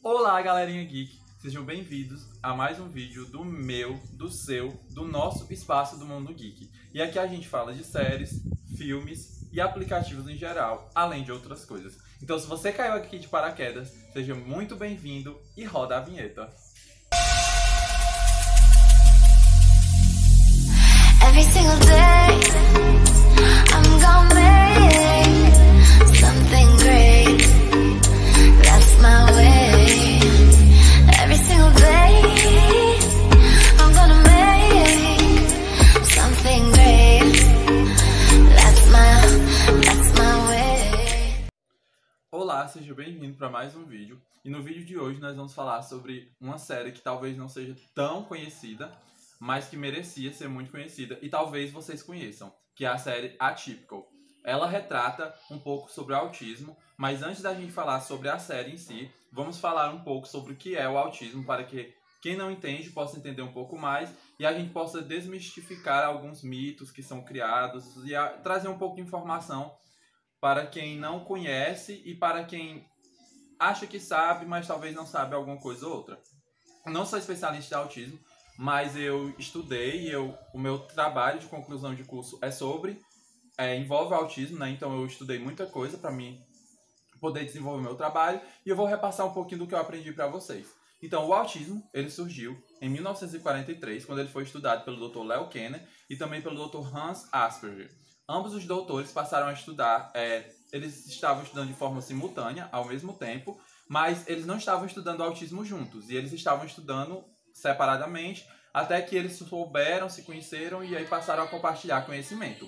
Olá, galerinha geek! Sejam bem-vindos a mais um vídeo do meu, do seu, do nosso espaço do mundo geek. E aqui a gente fala de séries, filmes e aplicativos em geral, além de outras coisas. Então, se você caiu aqui de paraquedas, seja muito bem-vindo e roda a vinheta. Every single day, I'm gonna make something great. That's my way. Every single day, I'm gonna make something great. That's my way. Olá, seja bem-vindo para mais um vídeo. E no vídeo de hoje nós vamos falar sobre uma série que talvez não seja tão conhecida, mas que merecia ser muito conhecida e talvez vocês conheçam, que é a série Atypical. Ela retrata um pouco sobre o autismo, mas antes da gente falar sobre a série em si, vamos falar um pouco sobre o que é o autismo para que quem não entende possa entender um pouco mais e a gente possa desmistificar alguns mitos que são criados e trazer um pouco de informação para quem não conhece e para quem acha que sabe, mas talvez não sabe alguma coisa ou outra. Eu não sou especialista em autismo, mas eu estudei e o meu trabalho de conclusão de curso é envolve o autismo, né? Então eu estudei muita coisa para mim poder desenvolver o meu trabalho e eu vou repassar um pouquinho do que eu aprendi para vocês. Então, o autismo, ele surgiu em 1943, quando ele foi estudado pelo Dr. Leo Kanner e também pelo Dr. Hans Asperger. Ambos os doutores passaram a estudar, eles estavam estudando de forma simultânea, ao mesmo tempo, mas eles não estavam estudando autismo juntos, e eles estavam estudando separadamente, até que eles souberam, se conheceram e aí passaram a compartilhar conhecimento.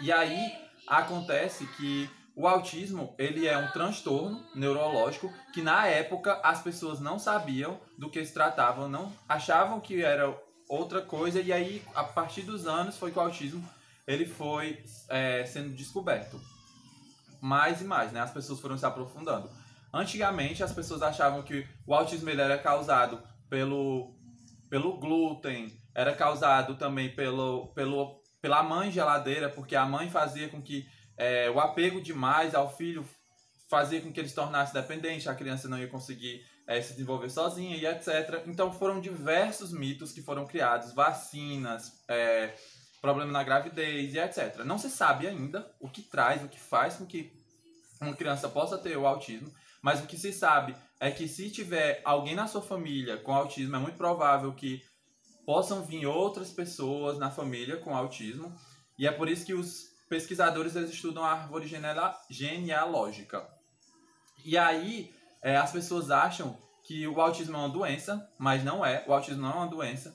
E aí acontece que o autismo, ele é um transtorno neurológico que na época as pessoas não sabiam do que se tratava, não achavam que era outra coisa, e aí a partir dos anos foi que o autismo ele foi sendo descoberto mais e mais, né? As pessoas foram se aprofundando. Antigamente as pessoas achavam que o autismo ele era causado pelo glúten, era causado também pela mãe geladeira, porque a mãe fazia com que o apego demais ao filho fazia com que ele se tornasse dependente, a criança não ia conseguir se desenvolver sozinha e etc. Então foram diversos mitos que foram criados, vacinas, problema na gravidez e etc. Não se sabe ainda o que faz com que uma criança possa ter o autismo, mas o que se sabe é que se tiver alguém na sua família com autismo, é muito provável que possam vir outras pessoas na família com autismo, e é por isso que os pesquisadores eles estudam a árvore genealógica. E aí as pessoas acham que o autismo é uma doença, mas não é. O autismo não é uma doença,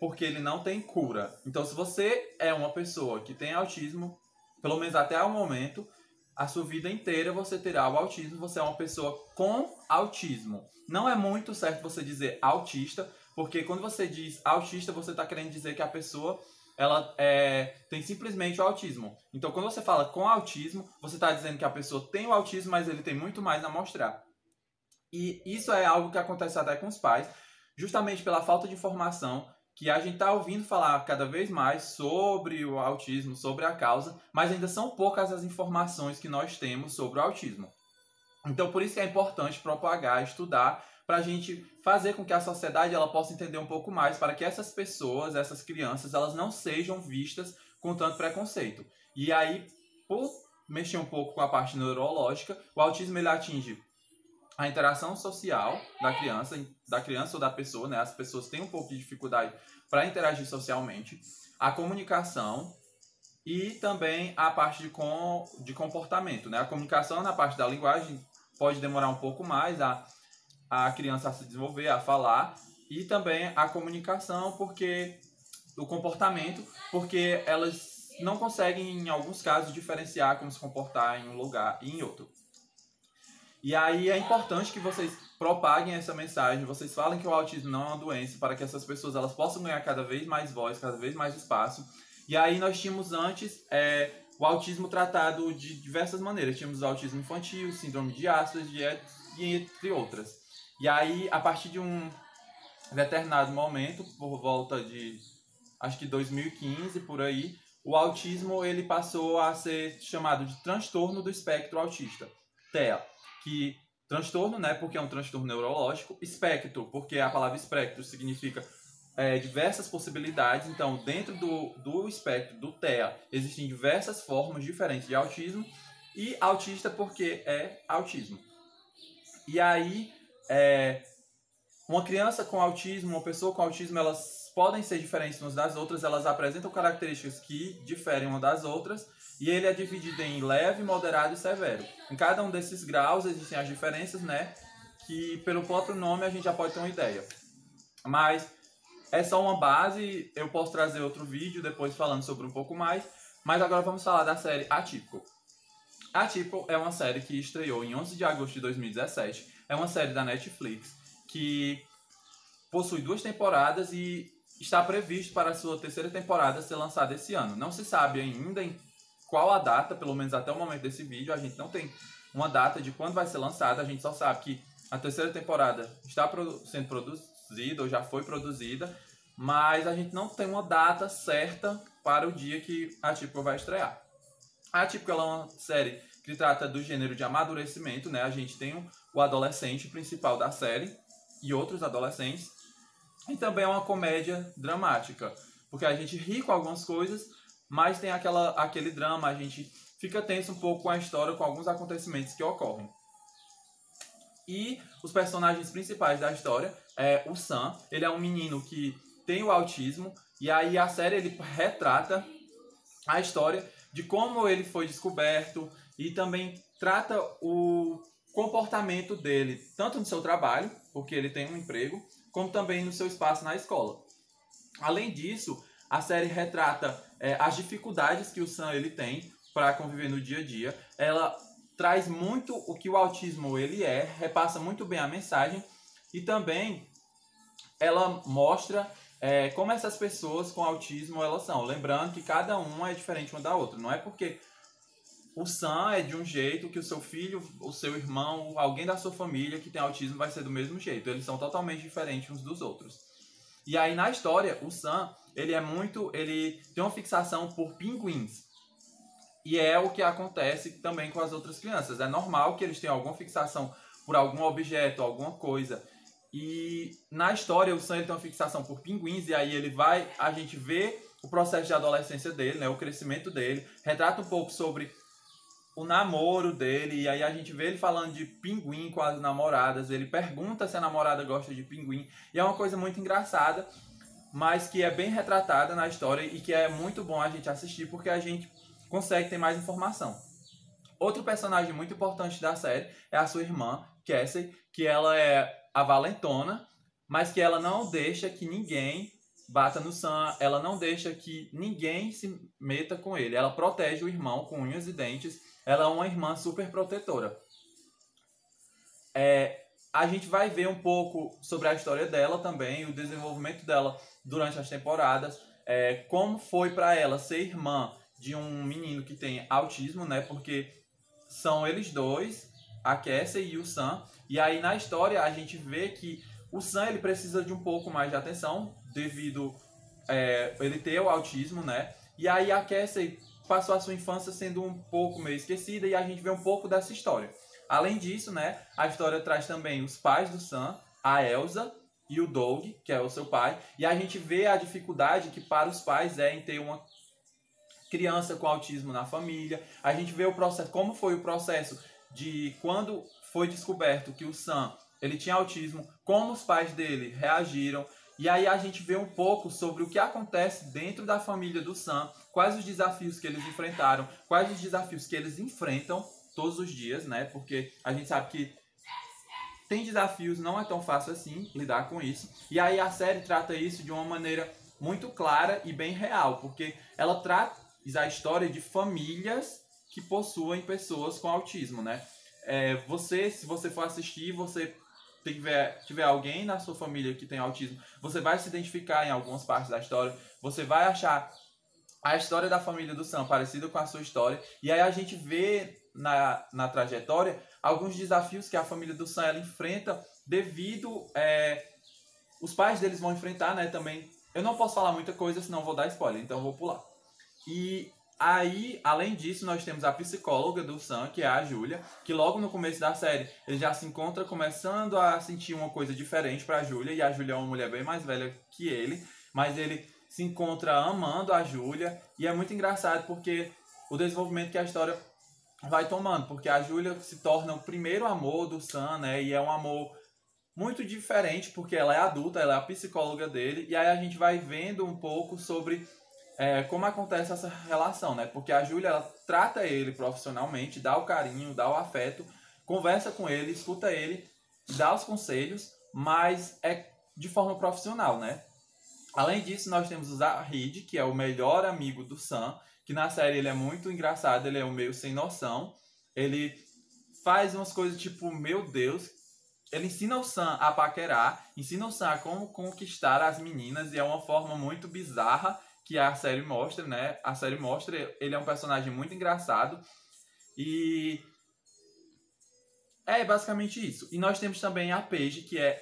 porque ele não tem cura. Então, se você é uma pessoa que tem autismo, pelo menos até o momento, a sua vida inteira você terá o autismo, você é uma pessoa com autismo. Não é muito certo você dizer autista, porque quando você diz autista, você está querendo dizer que a pessoa ela tem simplesmente o autismo. Então, quando você fala com autismo, você está dizendo que a pessoa tem o autismo, mas ele tem muito mais a mostrar. E isso é algo que acontece até com os pais, justamente pela falta de informação, que a gente está ouvindo falar cada vez mais sobre o autismo, sobre a causa, mas ainda são poucas as informações que nós temos sobre o autismo. Então, por isso que é importante propagar, estudar, para a gente fazer com que a sociedade ela possa entender um pouco mais, para que essas pessoas, essas crianças, elas não sejam vistas com tanto preconceito. E aí, por mexer um pouco com a parte neurológica, o autismo ele atinge a interação social da criança ou da pessoa, né? As pessoas têm um pouco de dificuldade para interagir socialmente, a comunicação e também a parte de comportamento, né? A comunicação na parte da linguagem pode demorar um pouco mais a criança a se desenvolver, a falar, e também a comunicação, porque o comportamento, porque elas não conseguem, em alguns casos, diferenciar como se comportar em um lugar e em outro. E aí é importante que vocês propaguem essa mensagem, vocês falem que o autismo não é uma doença, para que essas pessoas elas possam ganhar cada vez mais voz, cada vez mais espaço. E aí nós tínhamos antes o autismo tratado de diversas maneiras. Tínhamos o autismo infantil, síndrome de Asperger e entre outras. E aí, a partir de um determinado momento, por volta de, acho que 2015, por aí, o autismo ele passou a ser chamado de transtorno do espectro autista, TEA, que transtorno, né, porque é um transtorno neurológico. Espectro, porque a palavra espectro significa diversas possibilidades. Então, dentro do espectro, do TEA, existem diversas formas diferentes de autismo. E autista porque é autismo. E aí, uma criança com autismo, uma pessoa com autismo, elas podem ser diferentes umas das outras, elas apresentam características que diferem uma das outras, e ele é dividido em leve, moderado e severo. Em cada um desses graus existem as diferenças, né? Que pelo próprio nome a gente já pode ter uma ideia. Mas é só uma base, eu posso trazer outro vídeo depois falando sobre um pouco mais, mas agora vamos falar da série Atypical. Atypical é uma série que estreou em 11 de agosto de 2017, é uma série da Netflix que possui 2 temporadas e está previsto para a sua 3ª temporada ser lançada esse ano. Não se sabe ainda em qual a data, pelo menos até o momento desse vídeo, a gente não tem uma data de quando vai ser lançada, a gente só sabe que a 3ª temporada está sendo produzida ou já foi produzida, mas a gente não tem uma data certa para o dia que a Atypical vai estrear. A Atypical é uma série que trata do gênero de amadurecimento, né? A gente tem o adolescente principal da série e outros adolescentes. E também é uma comédia dramática, porque a gente ri com algumas coisas, mas tem aquele drama, a gente fica tenso um pouco com a história, com alguns acontecimentos que ocorrem. E os personagens principais da história é o Sam, ele é um menino que tem o autismo, e aí a série ele retrata a história de como ele foi descoberto e também trata o comportamento dele, tanto no seu trabalho, porque ele tem um emprego, como também no seu espaço na escola. Além disso, a série retrata as dificuldades que o Sam ele tem para conviver no dia a dia. Ela traz muito o que o autismo ele repassa muito bem a mensagem e também ela mostra como essas pessoas com autismo elas são. Lembrando que cada uma é diferente uma da outra. Não é porque o Sam é de um jeito que o seu filho, o seu irmão, alguém da sua família que tem autismo vai ser do mesmo jeito. Eles são totalmente diferentes uns dos outros. E aí na história, o Sam, ele tem uma fixação por pinguins. E é o que acontece também com as outras crianças. É normal que eles tenham alguma fixação por algum objeto, alguma coisa. E na história, o Sam ele tem uma fixação por pinguins, e aí a gente vê o processo de adolescência dele, né, o crescimento dele, retrata um pouco sobre o namoro dele, e aí a gente vê ele falando de pinguim com as namoradas, ele pergunta se a namorada gosta de pinguim, e é uma coisa muito engraçada, mas que é bem retratada na história e que é muito bom a gente assistir, porque a gente consegue ter mais informação. Outro personagem muito importante da série é a sua irmã, Cassie, que ela é a valentona, mas que ela não deixa que ninguém bata no Sam, ela não deixa que ninguém se meta com ele. Ela protege o irmão com unhas e dentes, ela é uma irmã super protetora. A gente vai ver um pouco sobre a história dela também, o desenvolvimento dela durante as temporadas, como foi para ela ser irmã de um menino que tem autismo, né? Porque são eles dois, a Cassie e o Sam. E aí na história a gente vê que o Sam ele precisa de um pouco mais de atenção devido ele ter o autismo, né? E aí a Cassie passou a sua infância sendo um pouco meio esquecida e a gente vê um pouco dessa história. Além disso, né, a história traz também os pais do Sam, a Elsa e o Doug, que é o seu pai, e a gente vê a dificuldade que para os pais em ter uma criança com autismo na família. A gente vê o processo, como foi o processo de quando foi descoberto que o Sam ele tinha autismo, como os pais dele reagiram. E aí a gente vê um pouco sobre o que acontece dentro da família do Sam, quais os desafios que eles enfrentaram, quais os desafios que eles enfrentam todos os dias, né? Porque a gente sabe que tem desafios, não é tão fácil assim lidar com isso. E aí a série trata isso de uma maneira muito clara e bem real, porque ela trata a história de famílias que possuem pessoas com autismo, né? Se você for assistir, você tiver alguém na sua família que tem autismo, você vai se identificar em algumas partes da história, você vai achar a história da família do Sam parecida com a sua história, e aí a gente vê na trajetória alguns desafios que a família do Sam ela enfrenta devido os pais deles vão enfrentar, né, também. Eu não posso falar muita coisa, senão vou dar spoiler, então eu vou pular. E Aí, além disso, nós temos a psicóloga do Sam, que é a Júlia, que logo no começo da série ele já se encontra começando a sentir uma coisa diferente pra Júlia, e a Júlia é uma mulher bem mais velha que ele, mas ele se encontra amando a Júlia, e é muito engraçado porque o desenvolvimento que a história vai tomando, porque a Júlia se torna o primeiro amor do Sam, né, e é um amor muito diferente, porque ela é adulta, ela é a psicóloga dele, e aí a gente vai vendo um pouco sobre como acontece essa relação, né? Porque a Júlia, ela trata ele profissionalmente, dá o carinho, dá o afeto, conversa com ele, escuta ele, dá os conselhos, mas é de forma profissional, né? Além disso, nós temos o Zahid, que é o melhor amigo do Sam, que na série ele é muito engraçado, ele é um meio sem noção, ele faz umas coisas tipo, meu Deus, ele ensina o Sam a paquerar, ensina o Sam a como conquistar as meninas, e é uma forma muito bizarra que a série mostra, né? A série mostra, ele é um personagem muito engraçado. E é basicamente isso. E nós temos também a Paige, que é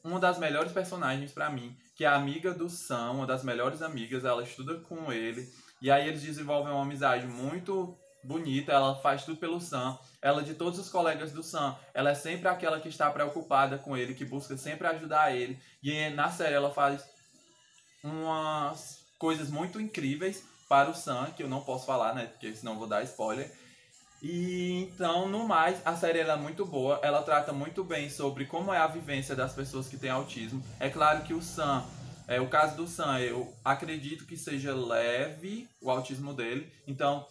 uma das melhores personagens pra mim, que é a amiga do Sam, uma das melhores amigas, ela estuda com ele. E aí eles desenvolvem uma amizade muito bonita, ela faz tudo pelo Sam. Ela, de todos os colegas do Sam, ela é sempre aquela que está preocupada com ele, que busca sempre ajudar ele. E na série ela faz umas coisas muito incríveis para o Sam, que eu não posso falar, né, porque senão eu vou dar spoiler. E então, no mais, a série ela é muito boa, ela trata muito bem sobre como é a vivência das pessoas que têm autismo. É claro que o Sam, o caso do Sam, eu acredito que seja leve o autismo dele, então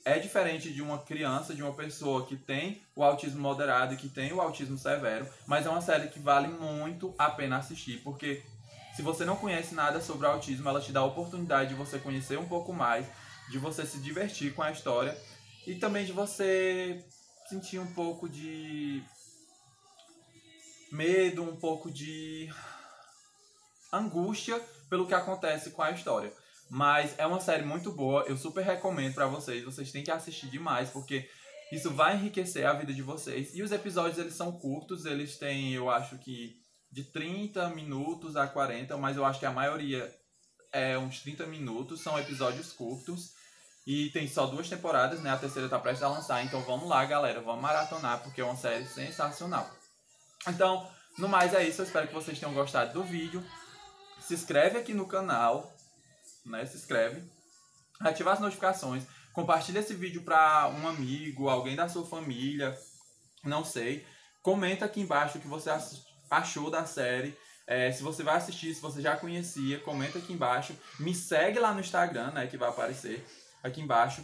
é diferente de uma criança, de uma pessoa que tem o autismo moderado e que tem o autismo severo, mas é uma série que vale muito a pena assistir, porque se você não conhece nada sobre o autismo, ela te dá a oportunidade de você conhecer um pouco mais, de você se divertir com a história e também de você sentir um pouco de medo, um pouco de angústia pelo que acontece com a história. Mas é uma série muito boa, eu super recomendo pra vocês têm que assistir demais, porque isso vai enriquecer a vida de vocês. E os episódios, eles são curtos, eles têm, eu acho que de 30 minutos a 40, mas eu acho que a maioria é uns 30 minutos, são episódios curtos. E tem só 2 temporadas, né? A terceira tá prestes a lançar, então vamos lá, galera, vamos maratonar, porque é uma série sensacional. Então, no mais é isso, eu espero que vocês tenham gostado do vídeo. Se inscreve aqui no canal, né? Se inscreve, ativa as notificações, compartilha esse vídeo para um amigo, alguém da sua família, não sei. Comenta aqui embaixo o que você achou da série. Se você vai assistir, se você já conhecia, comenta aqui embaixo. Me segue lá no Instagram, né, que vai aparecer aqui embaixo.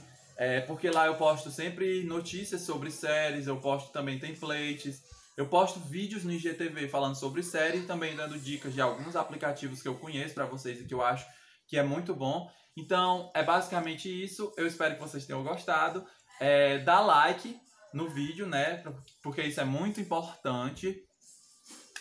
Porque lá eu posto sempre notícias sobre séries, eu posto também templates, eu posto vídeos no IGTV falando sobre séries e também dando dicas de alguns aplicativos que eu conheço para vocês e que eu acho que é muito bom. Então, é basicamente isso. Eu espero que vocês tenham gostado. Dá like no vídeo, né, porque isso é muito importante.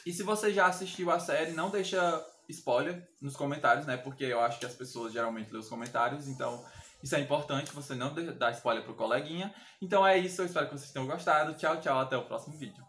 E se você já assistiu a série, não deixa spoiler nos comentários, né? Porque eu acho que as pessoas geralmente lêem os comentários, então isso é importante, você não dar spoiler pro coleguinha. Então é isso, eu espero que vocês tenham gostado. Tchau, tchau, até o próximo vídeo.